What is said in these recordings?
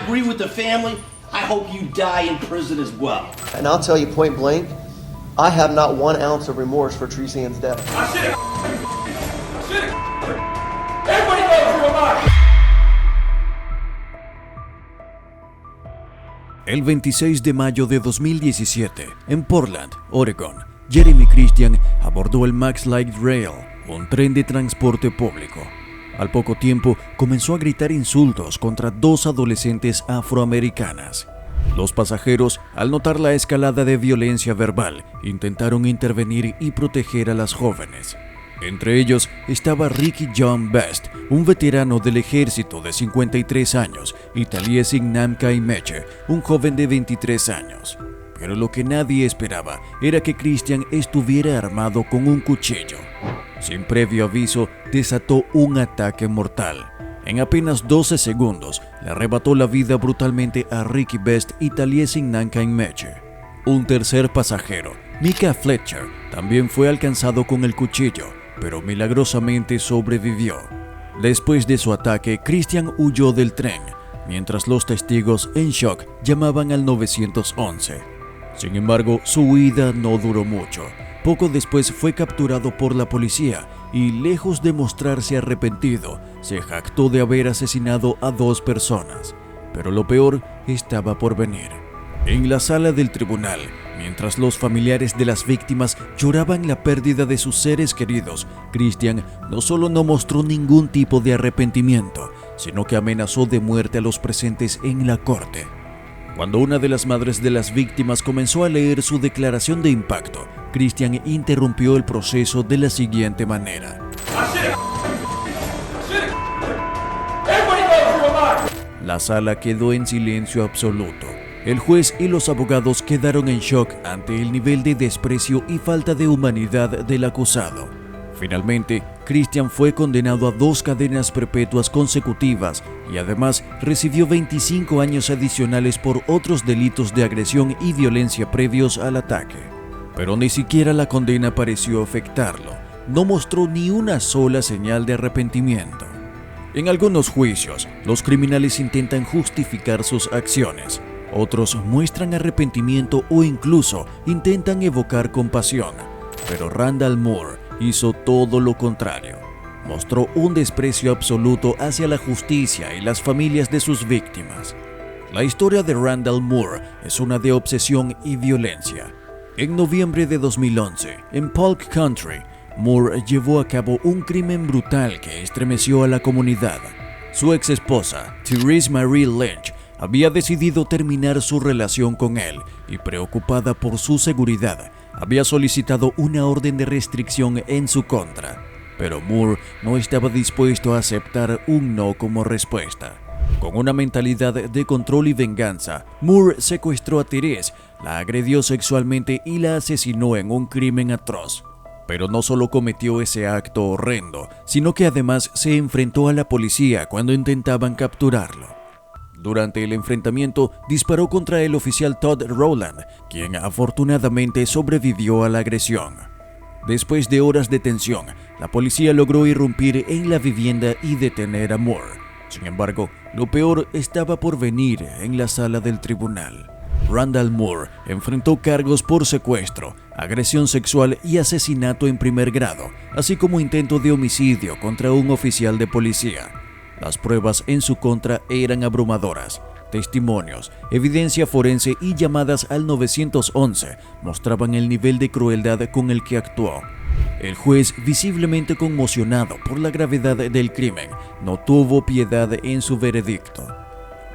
agree with the family. I hope you die in prison as well. And I'll tell you point blank, I have not 1 ounce of remorse for Treesan's death. Everybody goes through a lot. El 26 de mayo de 2017, en Portland, Oregon, Jeremy Christian abordó el Max Light Rail, un tren de transporte público. Al poco tiempo, comenzó a gritar insultos contra 2 adolescentes afroamericanas. Los pasajeros, al notar la escalada de violencia verbal, intentaron intervenir y proteger a las jóvenes. Entre ellos estaba Ricky John Best, un veterano del ejército de 53 años, y Taliesin Namkai Meche, un joven de 23 años. Pero lo que nadie esperaba era que Christian estuviera armado con un cuchillo. Sin previo aviso, desató un ataque mortal. En apenas 12 segundos, le arrebató la vida brutalmente a Ricky Best y Taliesin Namkai Meche. Un tercer pasajero, Micah Fletcher, también fue alcanzado con el cuchillo, pero milagrosamente sobrevivió. Después de su ataque, Christian huyó del tren, mientras los testigos, en shock, llamaban al 911. Sin embargo, su huida no duró mucho. Poco después fue capturado por la policía y, lejos de mostrarse arrepentido, se jactó de haber asesinado a 2 personas. Pero lo peor estaba por venir. En la sala del tribunal, mientras los familiares de las víctimas lloraban la pérdida de sus seres queridos, Christian no solo no mostró ningún tipo de arrepentimiento, sino que amenazó de muerte a los presentes en la corte. Cuando una de las madres de las víctimas comenzó a leer su declaración de impacto, Christian interrumpió el proceso de la siguiente manera. La sala quedó en silencio absoluto. El juez y los abogados quedaron en shock ante el nivel de desprecio y falta de humanidad del acusado. Finalmente, Christian fue condenado a 2 cadenas perpetuas consecutivas y además recibió 25 años adicionales por otros delitos de agresión y violencia previos al ataque. Pero ni siquiera la condena pareció afectarlo. No mostró ni una sola señal de arrepentimiento. En algunos juicios, los criminales intentan justificar sus acciones. Otros muestran arrepentimiento o incluso intentan evocar compasión. Pero Randall Moore hizo todo lo contrario. Mostró un desprecio absoluto hacia la justicia y las familias de sus víctimas. La historia de Randall Moore es una de obsesión y violencia. En noviembre de 2011, en Polk Country, Moore llevó a cabo un crimen brutal que estremeció a la comunidad. Su ex esposa, Therese Marie Lynch, había decidido terminar su relación con él y, preocupada por su seguridad, había solicitado una orden de restricción en su contra. Pero Moore no estaba dispuesto a aceptar un no como respuesta. Con una mentalidad de control y venganza, Moore secuestró a Therese, la agredió sexualmente y la asesinó en un crimen atroz. Pero no solo cometió ese acto horrendo, sino que además se enfrentó a la policía cuando intentaban capturarlo. Durante el enfrentamiento, disparó contra el oficial Todd Rowland, quien afortunadamente sobrevivió a la agresión. Después de horas de tensión, la policía logró irrumpir en la vivienda y detener a Moore. Sin embargo, lo peor estaba por venir en la sala del tribunal. Randall Moore enfrentó cargos por secuestro, agresión sexual y asesinato en primer grado, así como intento de homicidio contra un oficial de policía. Las pruebas en su contra eran abrumadoras. Testimonios, evidencia forense y llamadas al 911 mostraban el nivel de crueldad con el que actuó. El juez, visiblemente conmocionado por la gravedad del crimen, no tuvo piedad en su veredicto.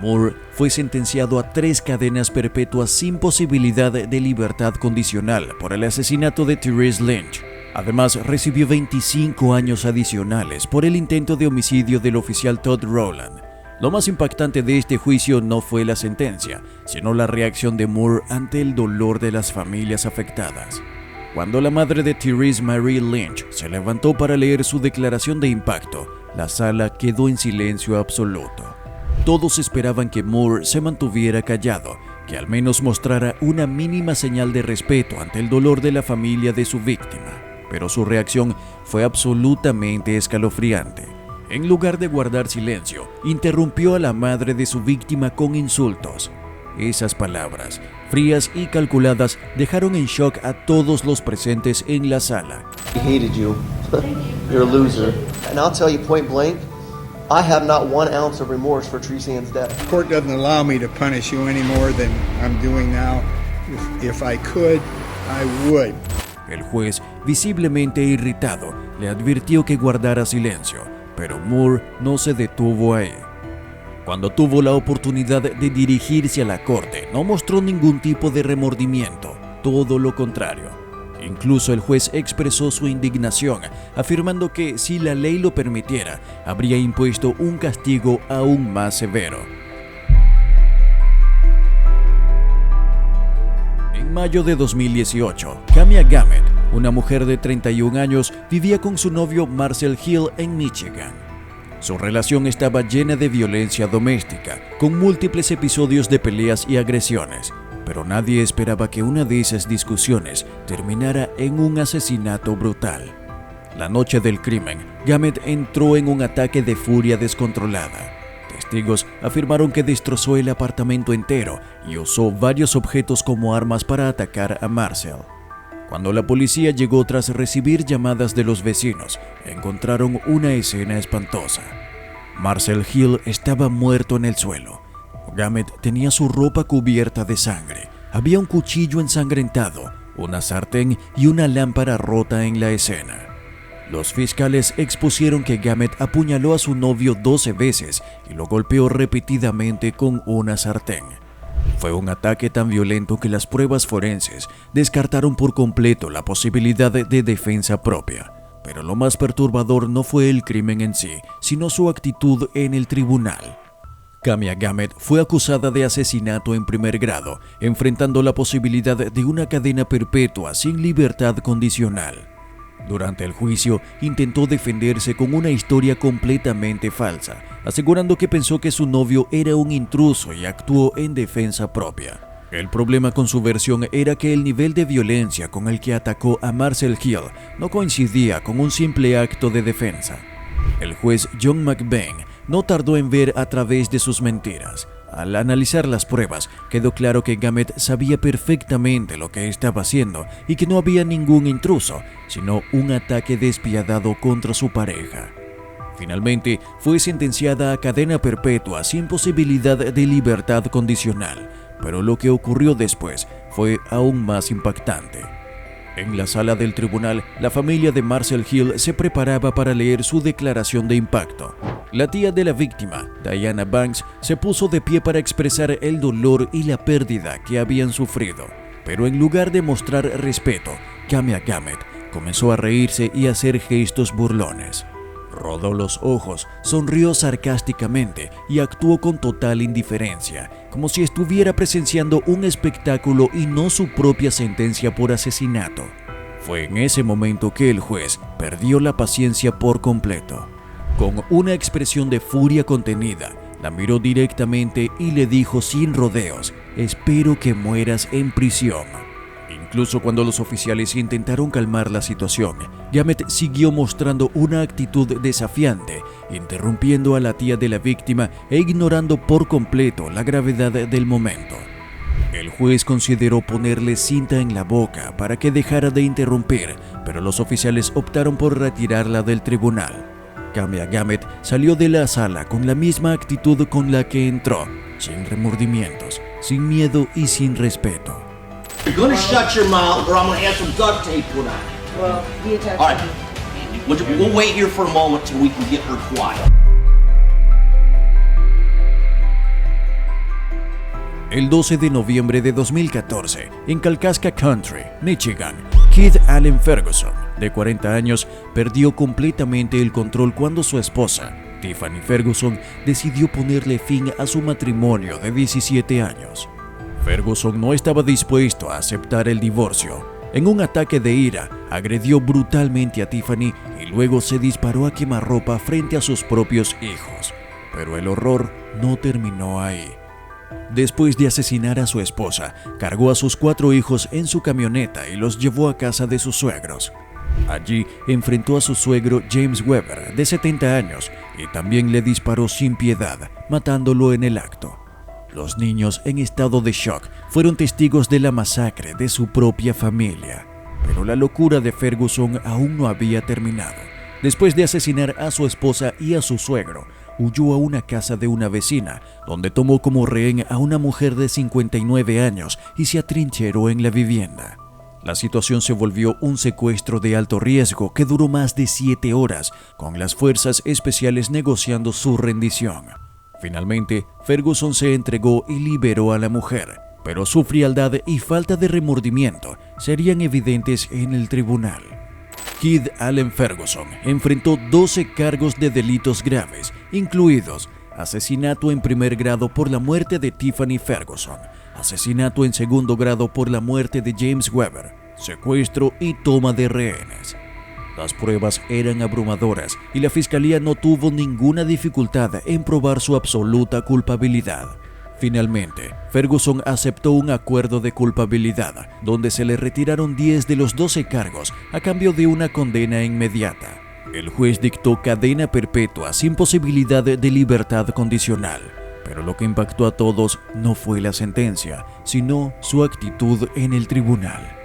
Moore fue sentenciado a 3 cadenas perpetuas sin posibilidad de libertad condicional por el asesinato de Therese Lynch. Además, recibió 25 años adicionales por el intento de homicidio del oficial Todd Rowland. Lo más impactante de este juicio no fue la sentencia, sino la reacción de Moore ante el dolor de las familias afectadas. Cuando la madre de Therese Marie Lynch se levantó para leer su declaración de impacto, la sala quedó en silencio absoluto. Todos esperaban que Moore se mantuviera callado, que al menos mostrara una mínima señal de respeto ante el dolor de la familia de su víctima. Pero su reacción fue absolutamente escalofriante. En lugar de guardar silencio, interrumpió a la madre de su víctima con insultos. Esas palabras, frías y calculadas, dejaron en shock a todos los presentes en la sala. He hated you. You're a loser. And I'll tell you point blank, I have not 1 ounce of remorse for Teresa Ann's death. The court doesn't allow me to punish you any more than I'm doing now. If I could, I would. El juez, visiblemente irritado, le advirtió que guardara silencio, pero Moore no se detuvo ahí. Cuando tuvo la oportunidad de dirigirse a la corte, no mostró ningún tipo de remordimiento, todo lo contrario. Incluso el juez expresó su indignación, afirmando que si la ley lo permitiera, habría impuesto un castigo aún más severo. En mayo de 2018, Camia Gamet, una mujer de 31 años, vivía con su novio Marcel Hill en Michigan. Su relación estaba llena de violencia doméstica, con múltiples episodios de peleas y agresiones, pero nadie esperaba que una de esas discusiones terminara en un asesinato brutal. La noche del crimen, Gamet entró en un ataque de furia descontrolada. Testigos afirmaron que destrozó el apartamento entero y usó varios objetos como armas para atacar a Marcel. Cuando la policía llegó tras recibir llamadas de los vecinos, encontraron una escena espantosa. Marcel Hill estaba muerto en el suelo. Gamet tenía su ropa cubierta de sangre. Había un cuchillo ensangrentado, una sartén y una lámpara rota en la escena. Los fiscales expusieron que Gamet apuñaló a su novio 12 veces y lo golpeó repetidamente con una sartén. Fue un ataque tan violento que las pruebas forenses descartaron por completo la posibilidad de defensa propia. Pero lo más perturbador no fue el crimen en sí, sino su actitud en el tribunal. Camia Gamet fue acusada de asesinato en primer grado, enfrentando la posibilidad de una cadena perpetua sin libertad condicional. Durante el juicio, intentó defenderse con una historia completamente falsa, asegurando que pensó que su novio era un intruso y actuó en defensa propia. El problema con su versión era que el nivel de violencia con el que atacó a Marcel Hill no coincidía con un simple acto de defensa. El juez John McBain no tardó en ver a través de sus mentiras. Al analizar las pruebas, quedó claro que Gamet sabía perfectamente lo que estaba haciendo y que no había ningún intruso, sino un ataque despiadado contra su pareja. Finalmente, fue sentenciada a cadena perpetua sin posibilidad de libertad condicional, pero lo que ocurrió después fue aún más impactante. En la sala del tribunal, la familia de Marcel Hill se preparaba para leer su declaración de impacto. La tía de la víctima, Diana Banks, se puso de pie para expresar el dolor y la pérdida que habían sufrido. Pero en lugar de mostrar respeto, Camia Gamet comenzó a reírse y a hacer gestos burlones. Rodó los ojos, sonrió sarcásticamente y actuó con total indiferencia, como si estuviera presenciando un espectáculo y no su propia sentencia por asesinato. Fue en ese momento que el juez perdió la paciencia por completo. Con una expresión de furia contenida, la miró directamente y le dijo sin rodeos: «Espero que mueras en prisión». Incluso cuando los oficiales intentaron calmar la situación, Gamet siguió mostrando una actitud desafiante, interrumpiendo a la tía de la víctima e ignorando por completo la gravedad del momento. El juez consideró ponerle cinta en la boca para que dejara de interrumpir, pero los oficiales optaron por retirarla del tribunal. Camia Gamet salió de la sala con la misma actitud con la que entró, sin remordimientos, sin miedo y sin respeto. You're gonna shut your mouth or I'm gonna have some duct tape put on it. Well, the attorney. All right. We'll wait here for a moment till we can get her quiet. El 12 de noviembre de 2014, en Kalkaska Country, Michigan, Keith Allen Ferguson, de 40 años, perdió completamente el control cuando su esposa, Tiffany Ferguson, decidió ponerle fin a su matrimonio de 17 años. Ferguson no estaba dispuesto a aceptar el divorcio. En un ataque de ira, agredió brutalmente a Tiffany y luego se disparó a quemarropa frente a sus propios hijos. Pero el horror no terminó ahí. Después de asesinar a su esposa, cargó a sus 4 hijos en su camioneta y los llevó a casa de sus suegros. Allí enfrentó a su suegro James Weber, de 70 años, y también le disparó sin piedad, matándolo en el acto. Los niños, en estado de shock, fueron testigos de la masacre de su propia familia. Pero la locura de Ferguson aún no había terminado. Después de asesinar a su esposa y a su suegro, huyó a una casa de una vecina, donde tomó como rehén a una mujer de 59 años y se atrincheró en la vivienda. La situación se volvió un secuestro de alto riesgo que duró más de 7 horas, con las fuerzas especiales negociando su rendición. Finalmente, Ferguson se entregó y liberó a la mujer, pero su frialdad y falta de remordimiento serían evidentes en el tribunal. Keith Allen Ferguson enfrentó 12 cargos de delitos graves, incluidos asesinato en primer grado por la muerte de Tiffany Ferguson, asesinato en segundo grado por la muerte de James Weber, secuestro y toma de rehenes. Las pruebas eran abrumadoras y la fiscalía no tuvo ninguna dificultad en probar su absoluta culpabilidad. Finalmente, Ferguson aceptó un acuerdo de culpabilidad, donde se le retiraron 10 de los 12 cargos a cambio de una condena inmediata. El juez dictó cadena perpetua sin posibilidad de libertad condicional, pero lo que impactó a todos no fue la sentencia, sino su actitud en el tribunal.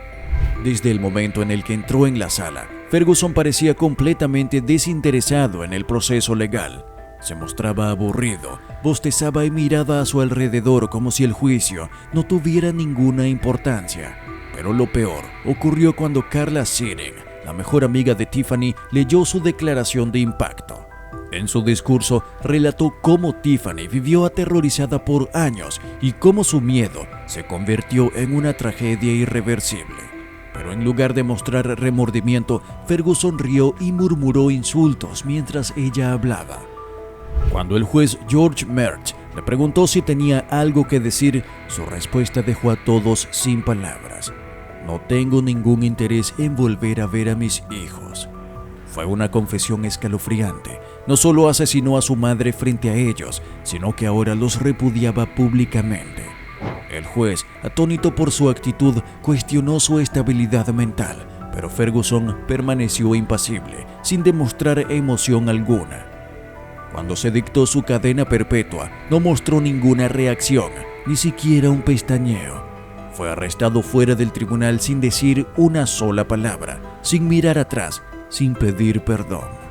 Desde el momento en el que entró en la sala, Ferguson parecía completamente desinteresado en el proceso legal. Se mostraba aburrido, bostezaba y miraba a su alrededor como si el juicio no tuviera ninguna importancia. Pero lo peor ocurrió cuando Carla Searing, la mejor amiga de Tiffany, leyó su declaración de impacto. En su discurso relató cómo Tiffany vivió aterrorizada por años y cómo su miedo se convirtió en una tragedia irreversible. Pero en lugar de mostrar remordimiento, Ferguson rió y murmuró insultos mientras ella hablaba. Cuando el juez George Merch le preguntó si tenía algo que decir, su respuesta dejó a todos sin palabras. No tengo ningún interés en volver a ver a mis hijos. Fue una confesión escalofriante. No solo asesinó a su madre frente a ellos, sino que ahora los repudiaba públicamente. El juez, atónito por su actitud, cuestionó su estabilidad mental, pero Ferguson permaneció impasible, sin demostrar emoción alguna. Cuando se dictó su cadena perpetua, no mostró ninguna reacción, ni siquiera un pestañeo. Fue arrestado fuera del tribunal sin decir una sola palabra, sin mirar atrás, sin pedir perdón.